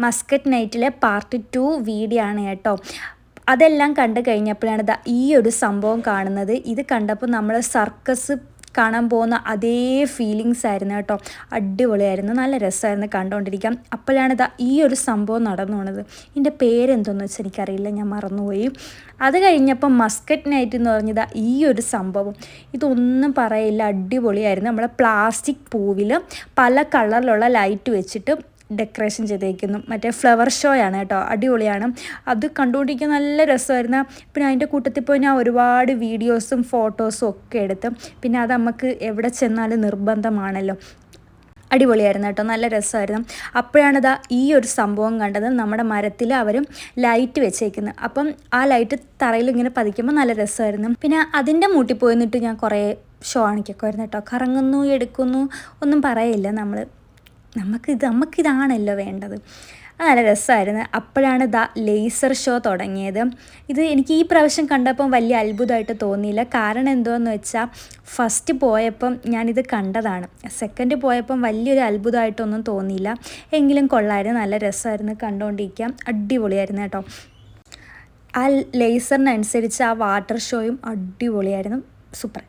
Muscat നൈറ്റിലെ part 2 video ആണ് കേട്ടോ. അതെല്ലാം കണ്ടു കഴിഞ്ഞപ്പോഴാണ് ഈ ഒരു സംഭവം കാണുന്നത്. ഇത് കണ്ടപ്പോൾ നമ്മൾ സർക്കസ് കാണാൻ പോകുന്ന അതേ ഫീലിങ്സ് ആയിരുന്നു കേട്ടോ. അടിപൊളിയായിരുന്നു, നല്ല രസമായിരുന്നു കണ്ടുകൊണ്ടിരിക്കാം. അപ്പോഴാണ് ഈ ഒരു സംഭവം നടന്നു പോണത്. ഇതിൻ്റെ പേരെന്തോന്ന് വെച്ചാൽ എനിക്കറിയില്ല, ഞാൻ മറന്നുപോയി. അത് കഴിഞ്ഞപ്പം മസ്കറ്റ് നൈറ്റ് എന്ന് പറഞ്ഞത് ഈ ഒരു സംഭവം, ഇതൊന്നും പറയില്ല, അടിപൊളിയായിരുന്നു. നമ്മളെ പ്ലാസ്റ്റിക് പൂവിൽ പല കളറിലുള്ള ലൈറ്റ് വെച്ചിട്ട് ഡെക്കറേഷൻ ചെയ്തേക്കുന്നു. മറ്റേ ഫ്ലവർ ഷോ ആണ് കേട്ടോ, അടിപൊളിയാണ്. അത് കണ്ടുകൊണ്ടിരിക്കാൻ നല്ല രസമായിരുന്നു. പിന്നെ അതിൻ്റെ കൂട്ടത്തിൽ പോയി ഞാൻ ഒരുപാട് വീഡിയോസും ഫോട്ടോസും ഒക്കെ എടുത്ത്. പിന്നെ അത് നമുക്ക് എവിടെ ചെന്നാലും നിർബന്ധമാണല്ലോ. അടിപൊളിയായിരുന്നു കേട്ടോ, നല്ല രസമായിരുന്നു. അപ്പോഴാണ് ഈ ഒരു സംഭവം കണ്ടത്. നമ്മുടെ മരത്തിൽ അവരും ലൈറ്റ് വെച്ചേക്കുന്നത്. അപ്പം ആ ലൈറ്റ് തറയിൽ ഇങ്ങനെ പതിക്കുമ്പോൾ നല്ല രസമായിരുന്നു. പിന്നെ അതിൻ്റെ മൂട്ടിൽ പോയി നിന്നിട്ട് ഞാൻ കുറേ ഷോ കാണിക്കൊക്കെയായിരുന്നു കേട്ടോ. കറങ്ങുന്നു, എടുക്കുന്നു, ഒന്നും പറയില്ല. നമുക്കിതാണല്ലോ വേണ്ടത്. നല്ല രസമായിരുന്നു. അപ്പോഴാണ് ലേസർ ഷോ തുടങ്ങിയത്. ഇത് എനിക്ക് ഈ പ്രാവശ്യം കണ്ടപ്പം വലിയ അത്ഭുതമായിട്ട് തോന്നിയില്ല. കാരണം എന്തുവാന്ന് വെച്ചാൽ ഫസ്റ്റ് പോയപ്പം ഞാനിത് കണ്ടതാണ്. സെക്കൻഡ് പോയപ്പം വലിയൊരു അത്ഭുതമായിട്ടൊന്നും തോന്നിയില്ല. എങ്കിലും കൊള്ളായിരുന്നു, നല്ല രസമായിരുന്നു കണ്ടുകൊണ്ടിരിക്കാം. അടിപൊളിയായിരുന്നു കേട്ടോ. ആ ലേസറിനനുസരിച്ച് ആ വാട്ടർ ഷോയും അടിപൊളിയായിരുന്നു, സൂപ്പർ.